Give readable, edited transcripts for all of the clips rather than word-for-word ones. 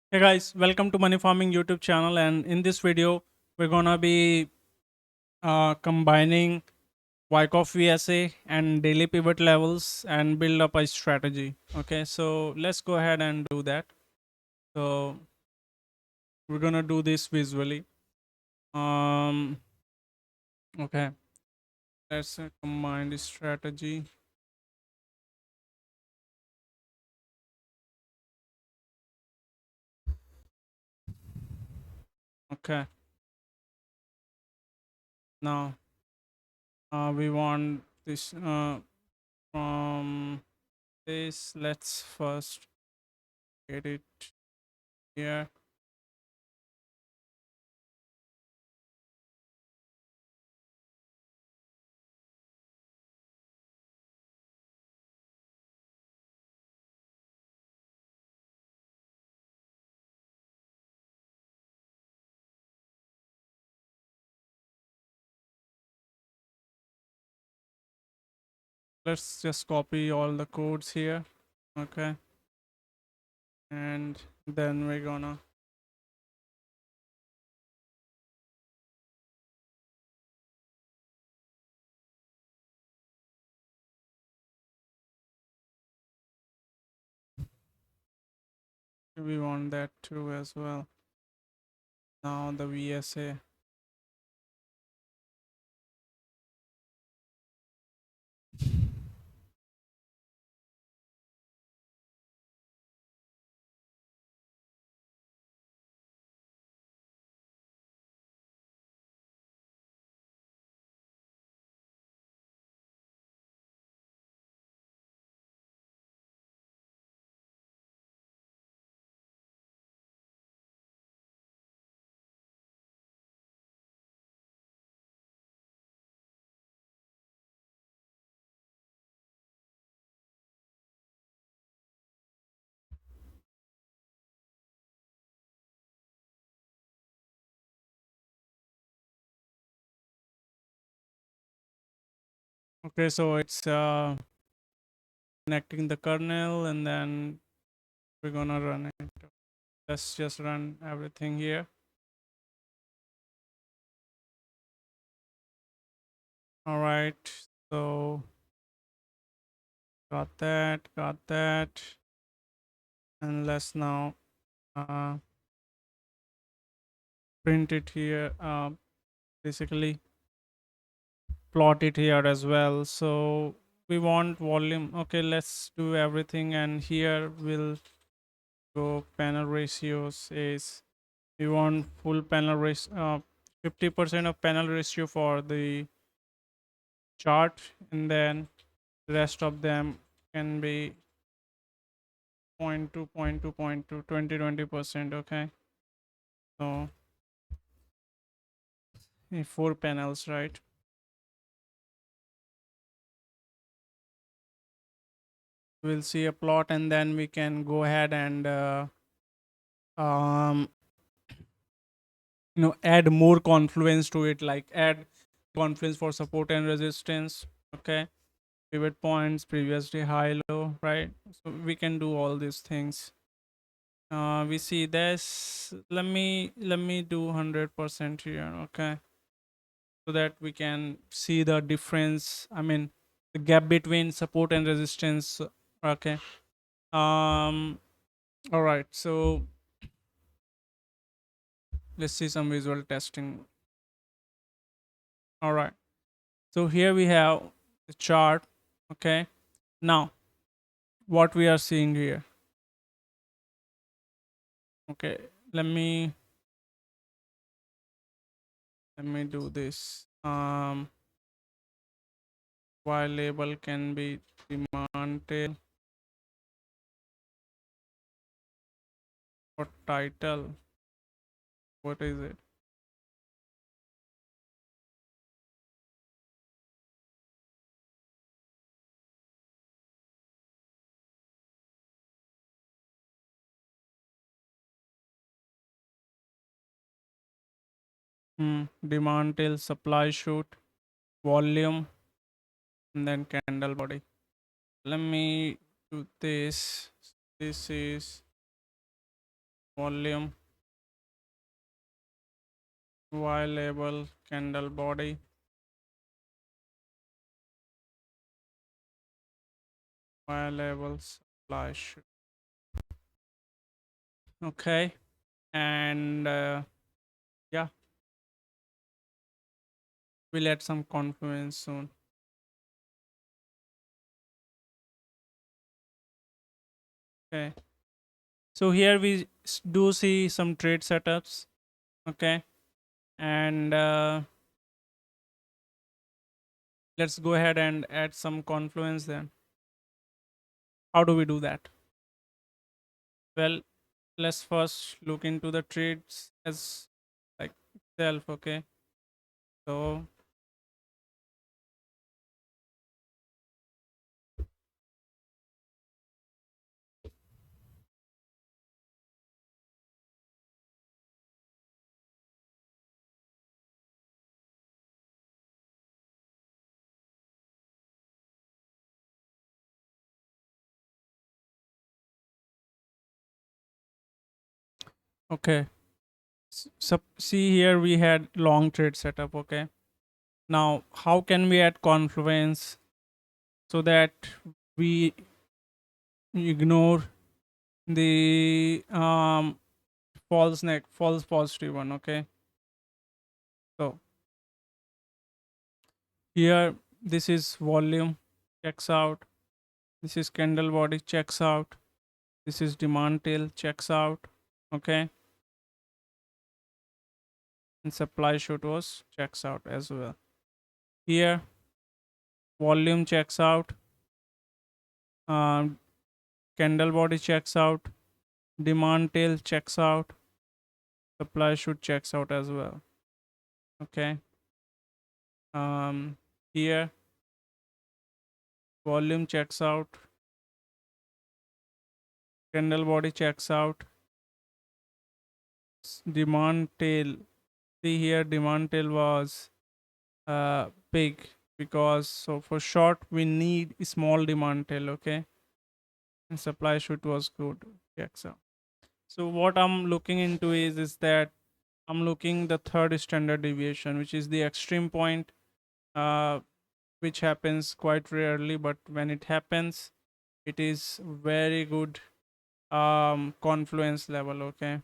Hey guys, welcome to Money Farming YouTube channel, and in this video we're gonna be combining Wyckoff VSA and daily pivot levels and build up a strategy. Okay, so let's go ahead and do that. So we're gonna do this visually. Um, okay, let's combine the strategy. Okay, now we want this from this. Let's first get it here. Let's just copy all the codes here. Okay, and then we're gonna we want that too as well. Now the VSA. Okay, so it's connecting the kernel, and then we're gonna run it. Let's just run everything here. All right, so got that, and let's now uh, print it here. Basically plot it here as well. So we want volume. Okay, let's do everything, and here we'll go panel ratios is we want full panel ratio, 50% of panel ratio for the chart, and then the rest of them can be 0.2 20% okay. So four panels, right? We'll see a plot, and then we can go ahead and um add more confluence to it, like add confluence for support and resistance. Okay, pivot points, previously high low, right? So we can do all these things. We see this. Let me do 100% here. Okay, so that we can see the difference, I mean the gap between support and resistance. Okay. um all right, so let's see some visual testing. All right, so here we have the chart. Okay, now what we are seeing here. Okay, let me do this. While label can be demand tail or title. What is it? Demand tail, supply shoot, volume, and then candle body. Let me do this. This is volume, y label, candle body, y label, supply should. Okay, and yeah, we'll add some confluence soon. Okay, so here we do see some trade setups. Okay, and let's go ahead and add some confluence then. How do we do that? Well, let's first look into the trades as like itself. Okay, so okay, so see here we had long trade setup. Okay, now how can we add confluence so that we ignore the false positive one? Okay, so here this is volume, checks out. This is candle body, checks out. This is demand tail, checks out. Okay, and supply shoot was checks out as well. Here volume checks out, um, candle body checks out, demand tail checks out, supply shoot checks out as well. Okay, here volume checks out, candle body checks out, demand tail. See here demand tail was big, because so for short we need small demand tail. Okay, and supply shoot was good, checks out. So what I'm looking into is that I'm looking the third standard deviation, which is the extreme point, uh, which happens quite rarely, but when it happens, it is very good confluence level. Okay,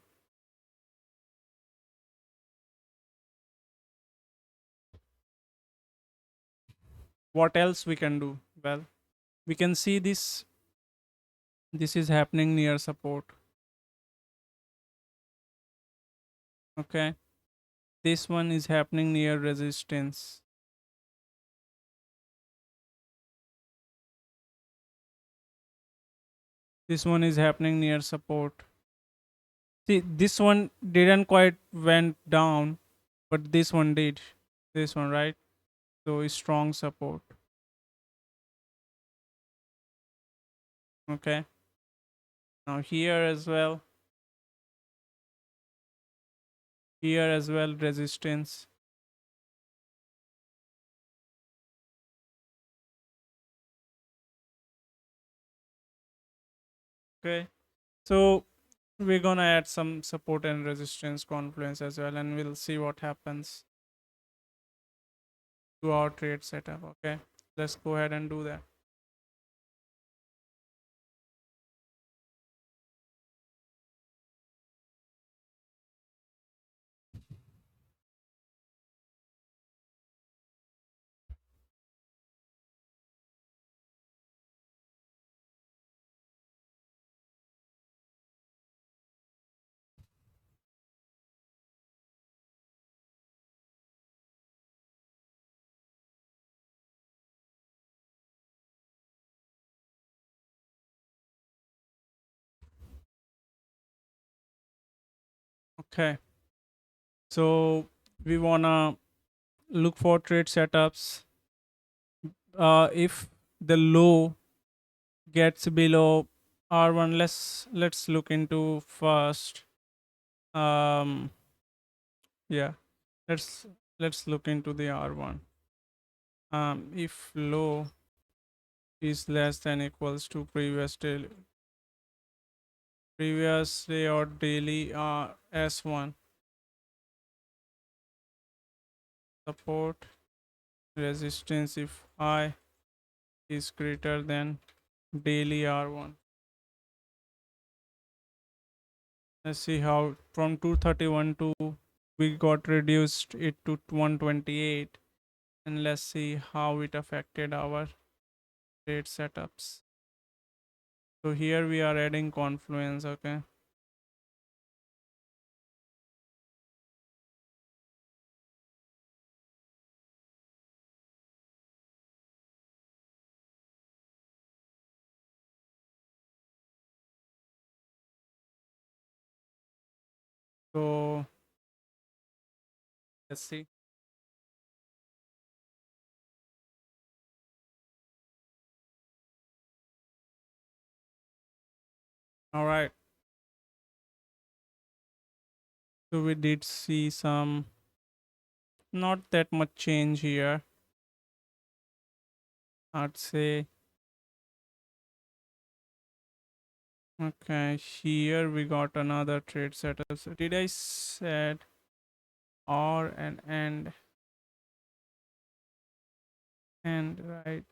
what else we can do? Well, we can see this is happening near support. Okay, this one is happening near resistance. This one is happening near support. See, this one didn't quite went down, but this one did. This one, right? So strong support. Okay, now here as well resistance. Okay, so we're gonna add some support and resistance confluence as well, and we'll see what happens to our trade setup. Okay, let's go ahead and do that. Okay, so we wanna look for trade setups. If the low gets below R1, let's look into first. Um, yeah, let's let's look into the R1. If low is less than equals to previous day or daily S1 support resistance if I is greater than daily R1. Let's see how from 231 to we got reduced it to 128, and let's see how it affected our trade setups. So here we are adding confluence, okay. So let's see. All right. So we did see some not that much change here. I'd say okay. Here we got another trade setup. So did I said or and right?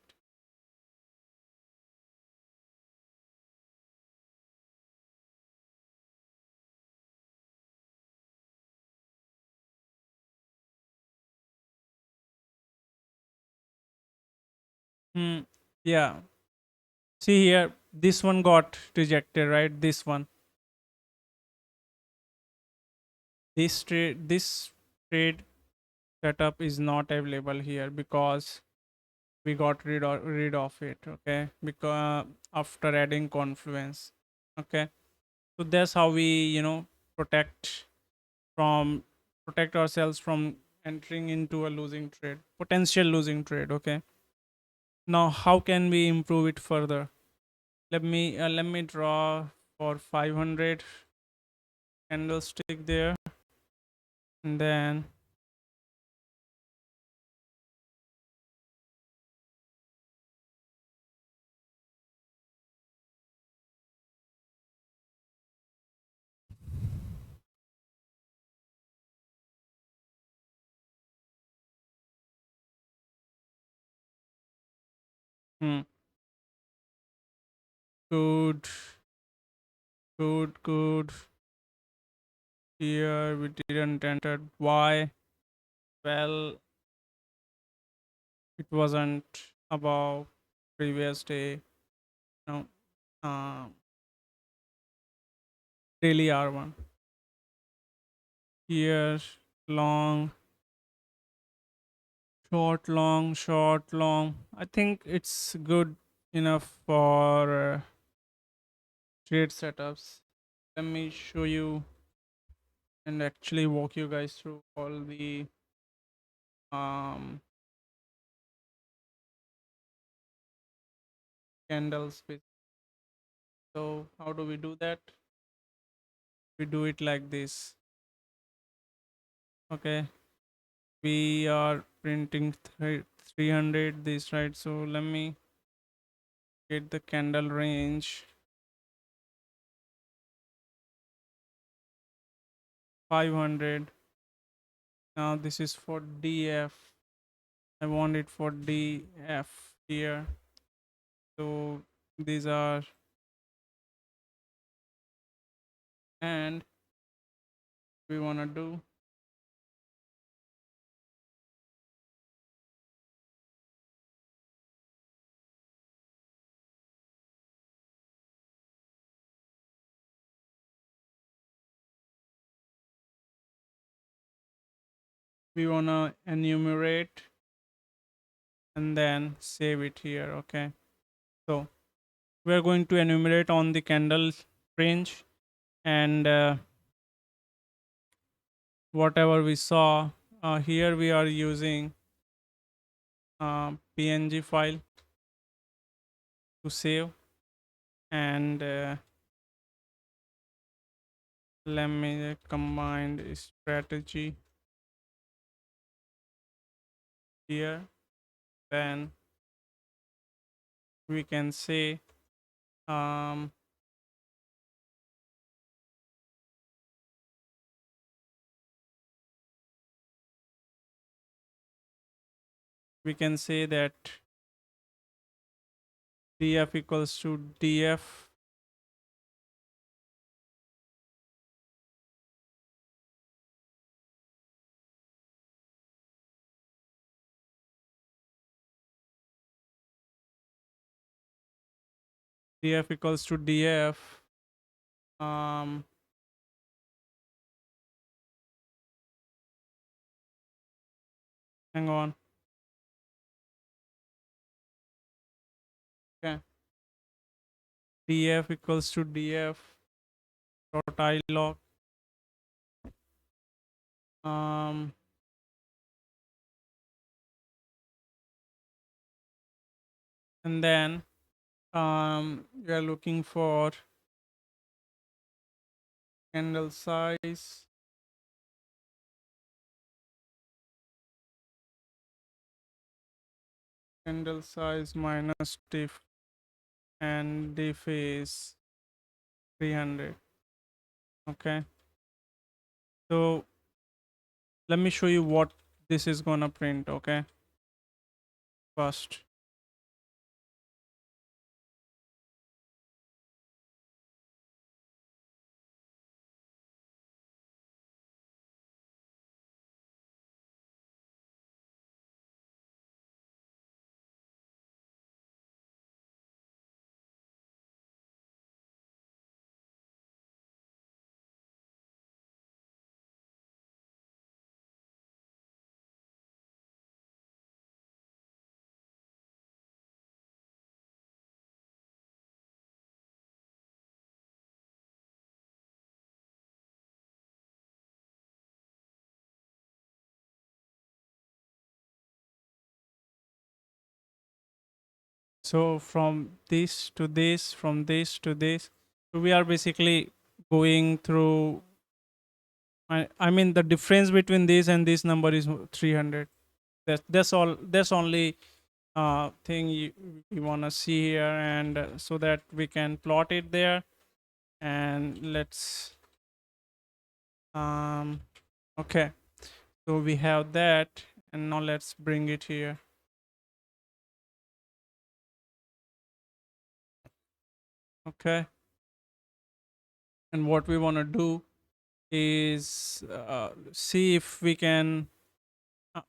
Hmm. Yeah. See here, this one got rejected, right? This one, this trade setup is not available here because we got rid of it. Okay, because after adding confluence. Okay, so that's how we protect from protect ourselves from entering into a losing trade, potential losing trade. Okay, now how can we improve it further? Let me draw for 500 candlestick there, and then hmm, good, good. Here we didn't enter. Why? Well, it wasn't about previous day. No, daily R1. Here, long, short, long. I think it's good enough for trade setups. Let me show you and actually walk you guys through all the um candles. So how do we do that? We do it like this. Okay, we are printing 300 this, right? So let me get the candle range 500. Now this is for DF. I want it for DF here. So these are, and we want to do, we want to enumerate and then save it here. Okay, so we are going to enumerate on the candle range, and whatever we saw here, we are using PNG file to save, and let me combine the strategy here. Then we can say we can say that df equals to df equals to df. um Hang on. Okay, df equals to df dot I log. um and then we are looking for candle size, minus diff, and diff is 300. Okay, so let me show you what this is gonna print. Okay, first. So from this to this, from this to this, so we are basically going through. I mean the difference between this and this number is 300. That's all. That's only thing you want to see here, and so that we can plot it there. And let's okay. So we have that, and now let's bring it here. Okay, and what we want to do is see if we can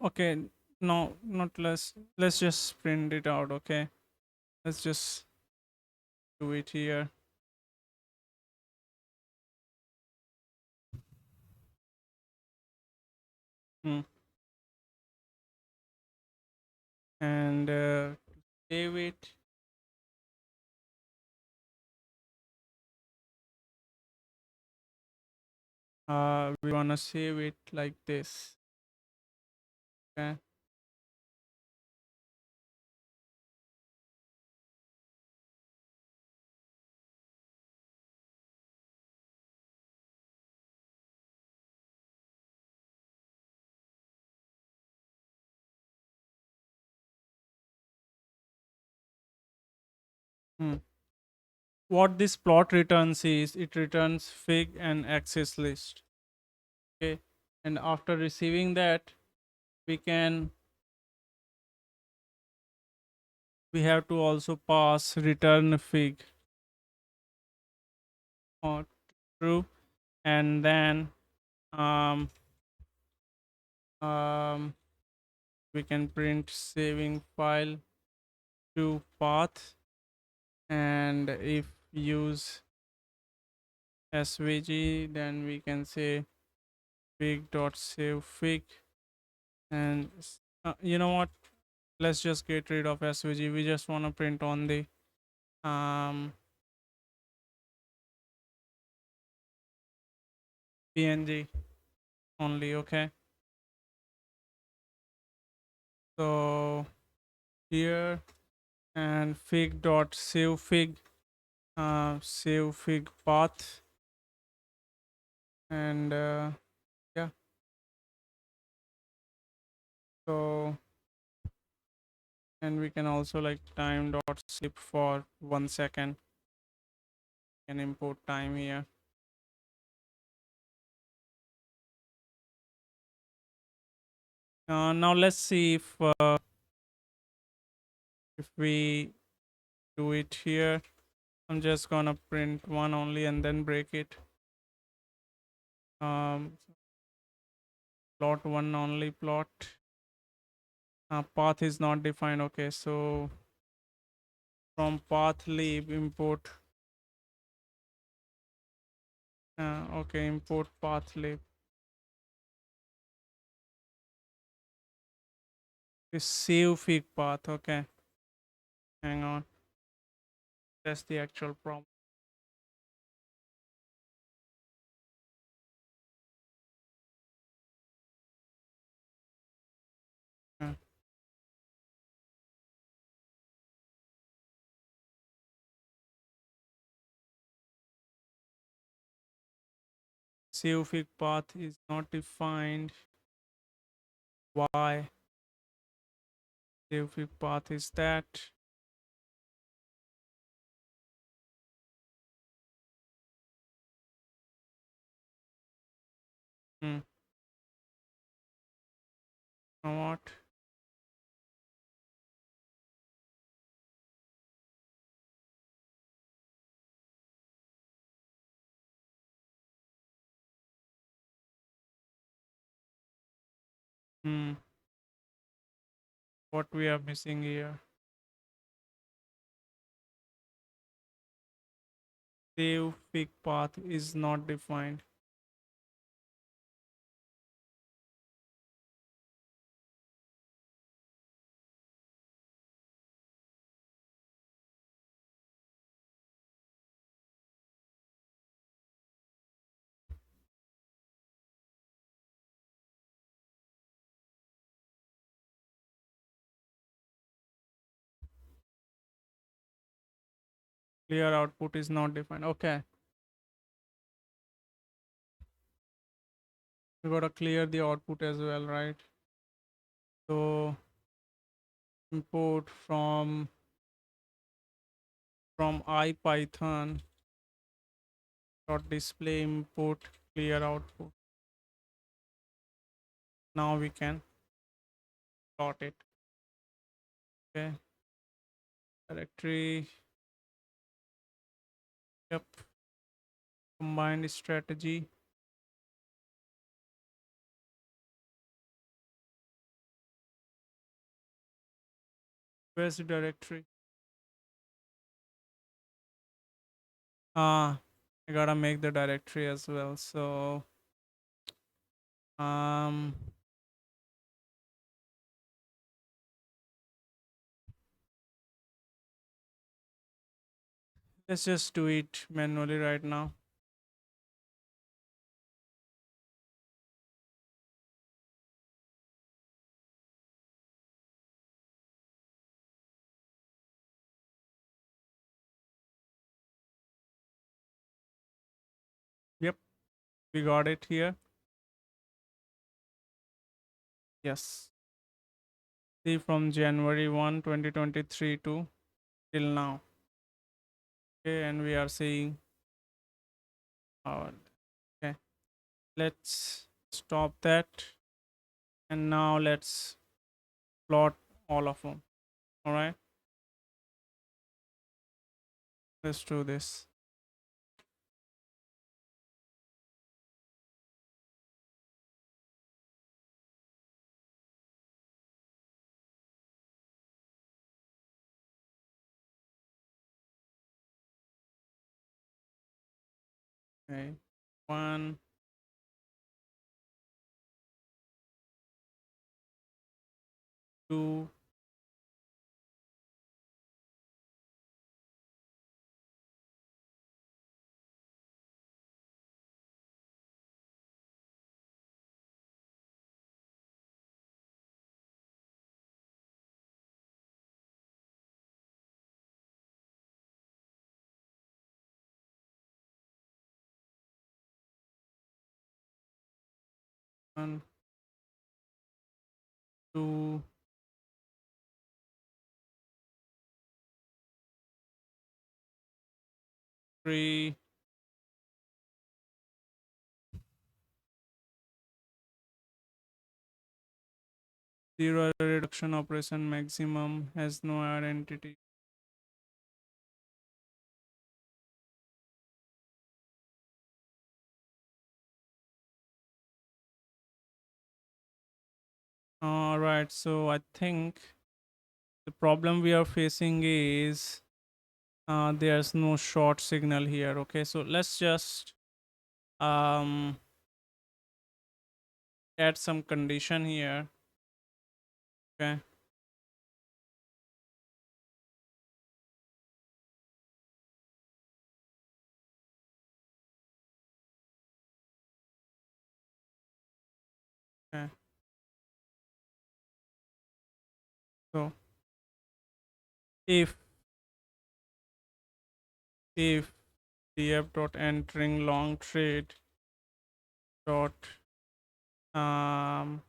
okay, no, not let's just print it out. Okay, let's just do it here. Hmm. And save it. We want to save it like this. Okay. Hmm. What this plot returns is it returns fig and axis list. Okay, and after receiving that, we can we have to also pass return fig or true, and then um um we can print saving file to path, and if use svg, then we can say fig dot save fig. And you know what, let's just get rid of svg. We just want to print on the um png only. Okay, so here, and fig dot save fig, save fig path, and yeah, so, and we can also like time dot skip for 1 second, can import time here. Now let's see if If we do it here, I'm just gonna print one only and then break it. Plot one only, plot. Path is not defined. Okay, so from path lib import. Okay, import path lib. Is save fig path. Okay, hang on. That's the actual problem. Yeah. Save fig path is not defined. Why? Save fig path is that. Hmm. What? Hmm. What we are missing here? Save fig path is not defined. Clear output is not defined. Okay, we gotta clear the output as well, right? So import from ipython dot display import clear output. Now we can plot it. Okay, directory. Yep, combined strategy. Where's the directory? I gotta make the directory as well. So um let's just do it manually right now. Yep, we got it here. Yes. See, from January 1, 2023 to till now. Okay, and we are seeing our, okay. Let's stop that. And now let's plot all of them. All right, let's do this. Okay, 1, 2, one, 2, 3, Zero error reduction operation maximum has no identity. All right, so I think the problem we are facing is there's no short signal here. Okay, so let's just um, add some condition here. Okay, okay. So if if df dot entering long trade dot um,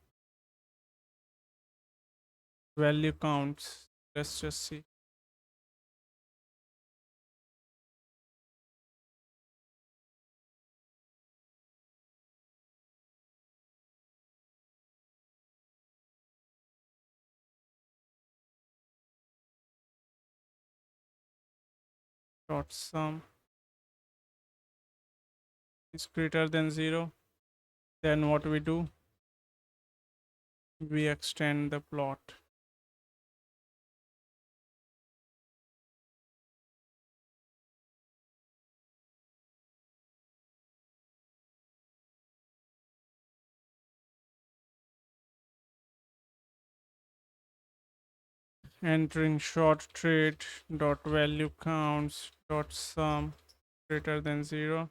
value counts, let's just see. Dot sum is greater than 0, then what we do, we extend the plot. Entering short trade dot value counts dot sum greater than 0,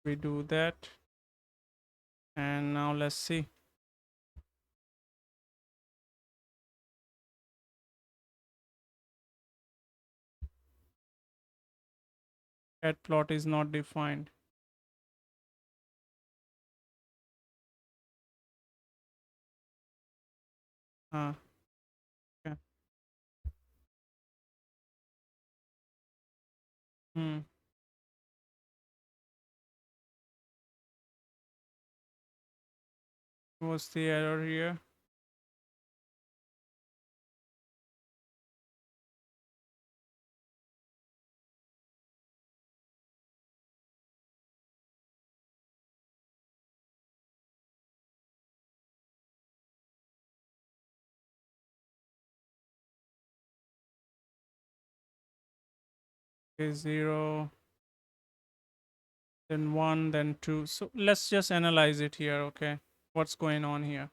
we do that. And now let's see. At plot is not defined. uh, okay. hmm. What's the error here? Is 0, then 1, then 2. So let's just analyze it here. Okay, what's going on here?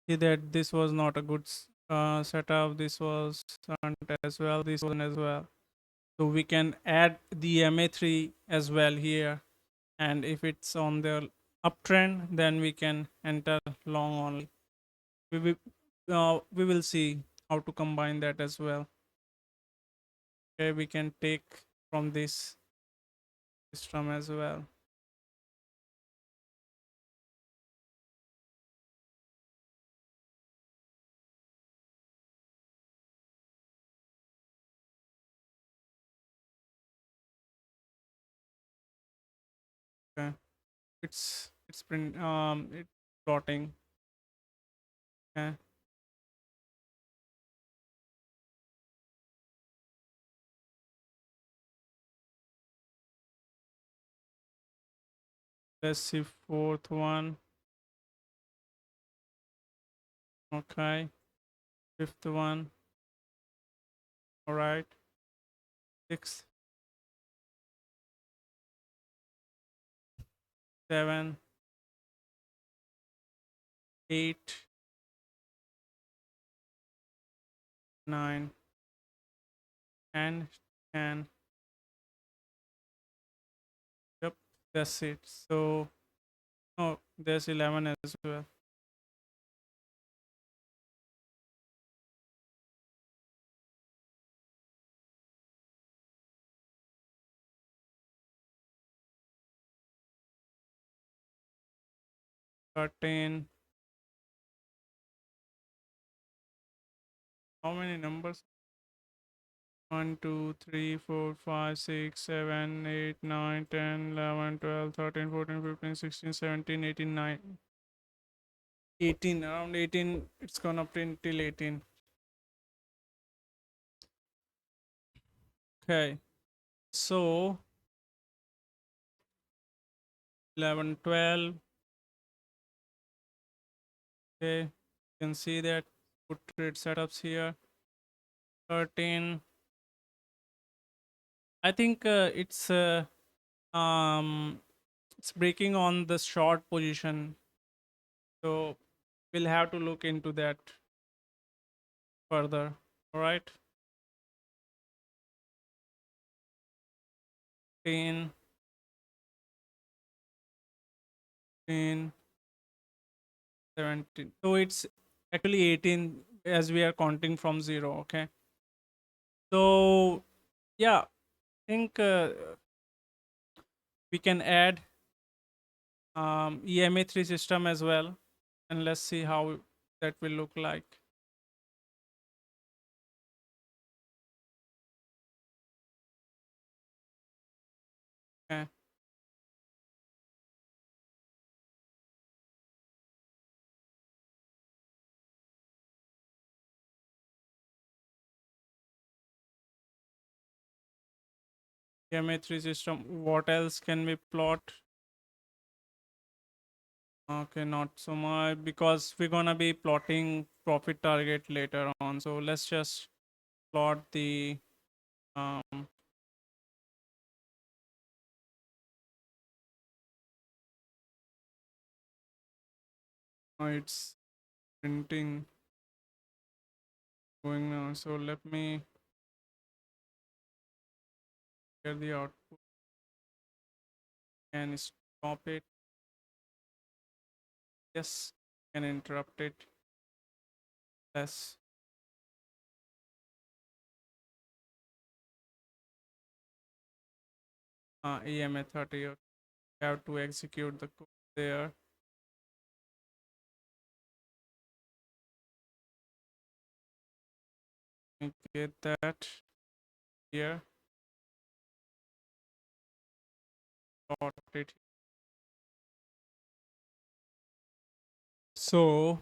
See that this was not a good setup. This was not as well. This wasn't as well. So we can add the MA3 as well here, and if it's on the uptrend, then we can enter long only. We will see how to combine that as well. Okay, we can take from this system as well. Okay, it's print it's plotting. Okay, let's see fourth one. Okay, fifth one. All right, sixth, 7, 8, 9, and 10. Yep, that's it. So, oh, there's 11 as well. 13. How many numbers? 1, 2, 3, 4, 5, 6, 7, 8, 9, 10, 11, 12, 13, 14, 15, 16, 17, 18, 9, 18, around 18. It's gonna print till 18. Okay. So 11, 12. Okay. You can see that put trade setups here. 13. I think um it's breaking on the short position. So we'll have to look into that further. All right. 10, 10, 17. So it's actually 18 as we are counting from zero. Okay. So yeah, I think we can add EMA3 system as well, and let's see how that will look like. Okay. EMA3 system. What else can we plot? Okay, not so much because we're gonna be plotting profit target later on. So let's just plot the um, it's printing going now. So let me get the output and stop it. Yes, can interrupt it. Yes. EMA 30. You have to execute the code there. We get that here. Plot it. So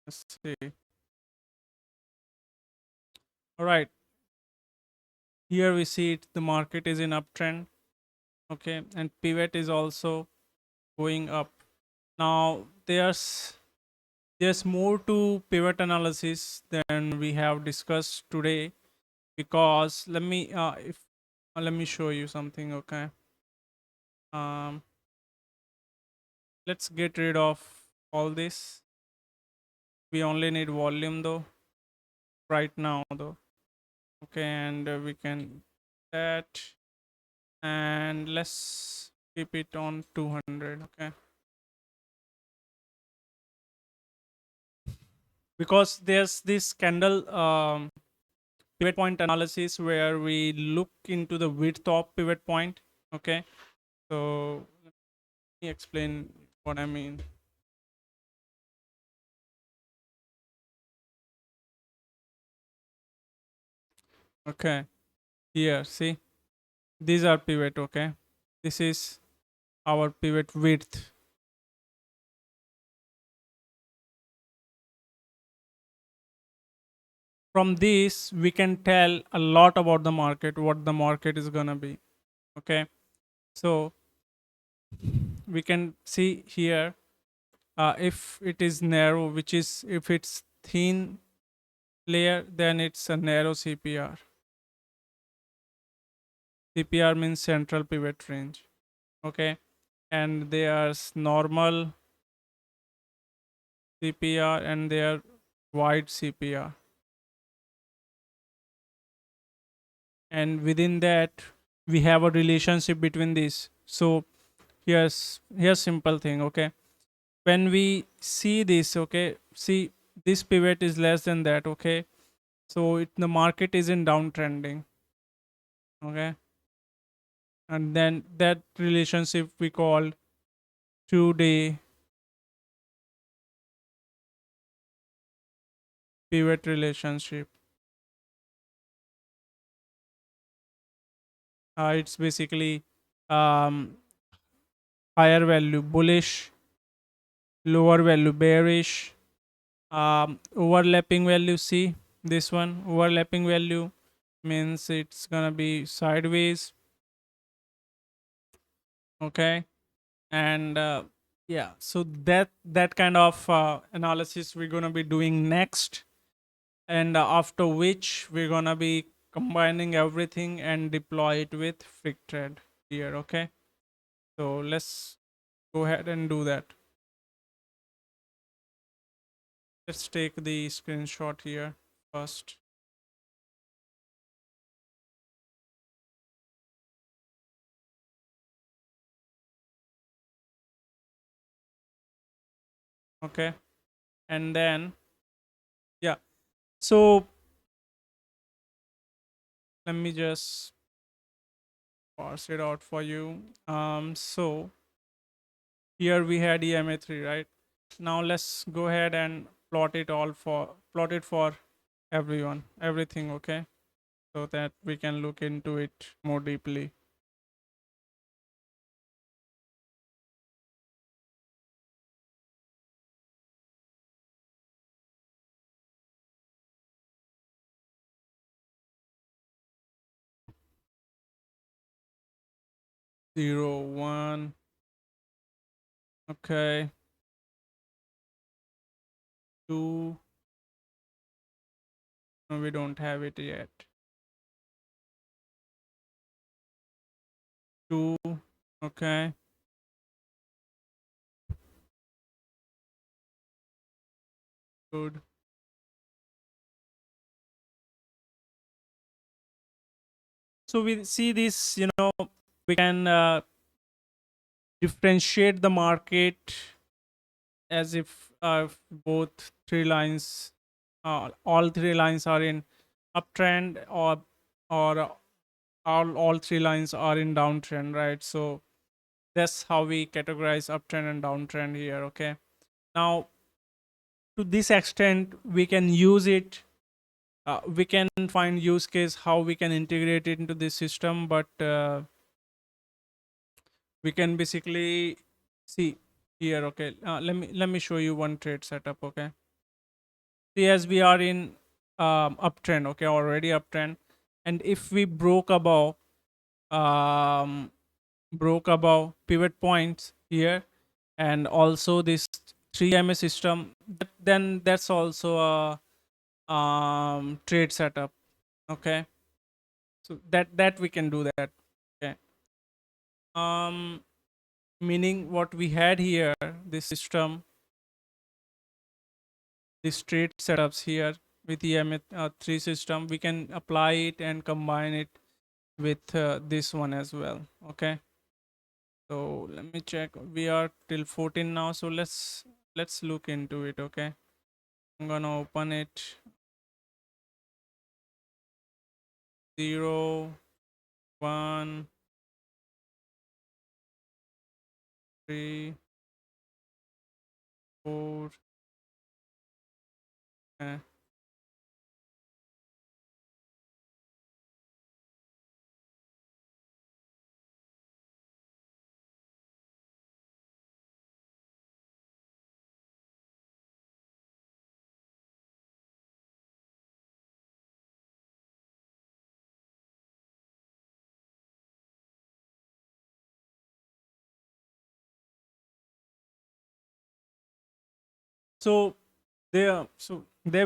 let's see. All right. Here we see it. The market is in uptrend. Okay, and pivot is also going up. Now there's more to pivot analysis than we have discussed today, because let me show you something. Okay, um let's get rid of all this. We only need volume though right now though. Okay, and we can that, and let's keep it on 200. Okay, because there's this candle pivot point analysis where we look into the width of pivot point. Okay, so let me explain what I mean. Okay, here see, these are pivot. Okay, this is our pivot width. From this we can tell a lot about the market, what the market is gonna be. Okay, so we can see here, if it is narrow, which is if it's thin layer, then it's a narrow CPR. CPR means central pivot range. Okay, and there's normal CPR and their wide CPR, and within that we have a relationship between these. So here's simple thing. Okay, when we see this, okay, see, this pivot is less than that. Okay, so the market is in downtrending. Okay, and then that relationship we call 2-day pivot relationship. It's basically um, higher value bullish, lower value bearish, overlapping value. See this one, overlapping value means it's gonna be sideways. Okay, and yeah, so that kind of analysis we're gonna be doing next, and after which we're gonna be combining everything and deploy it with Freqtrade here. Okay, so let's go ahead and do that. Let's take the screenshot here first. Okay, and then yeah, so let me just parse it out for you. So here we had EMA3, right? Now let's go ahead and plot it for everyone, everything. Okay, so that we can look into it more deeply. 0 1. Okay, 2. No, we don't have it yet. 2. Okay, good. So we see this, we can differentiate the market as if both three lines, all three lines are in uptrend, or all three lines are in downtrend, right? So that's how we categorize uptrend and downtrend here. Okay, now to this extent we can use it. We can find use case how we can integrate it into this system, but we can basically see here. Okay, let me show you one trade setup. Okay, see, as we are in uptrend, okay, already uptrend, and if we um broke above pivot points here, and also this 3 EMA system, then that's also a trade setup. Okay, so that we can do that. Okay, um meaning what we had here, this system, these trade setups here with EMA 3 system, we can apply it and combine it with this one as well. Okay, so let me check. We are till 14 now, so let's look into it. Okay, I'm gonna open it. 0 1 3 4. Okay. So there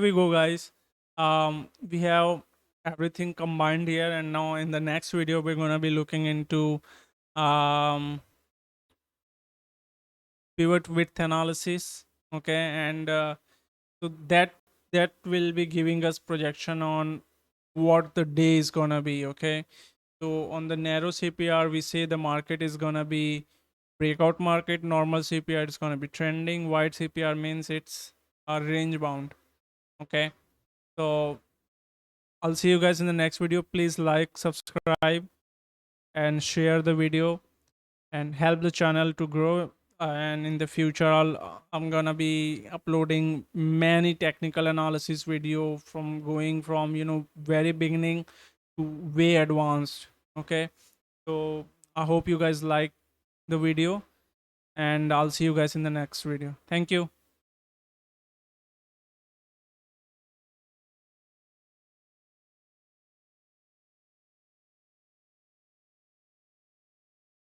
we go, guys. We have everything combined here, and now in the next video we're going to be looking into um pivot width analysis. Okay, and so that will be giving us projection on what the day is going to be. Okay, so on the narrow CPR we say the market is going to be breakout market. Normal CPR is going to be trending. Wide CPR means it's a range bound. Okay, so I'll see you guys in the next video. Please like, subscribe, and share the video, and help the channel to grow. and in the future I'm gonna be uploading many technical analysis video from going from very beginning to way advanced. Okay, so I hope you guys like the video, and I'll see you guys in the next video. Thank you.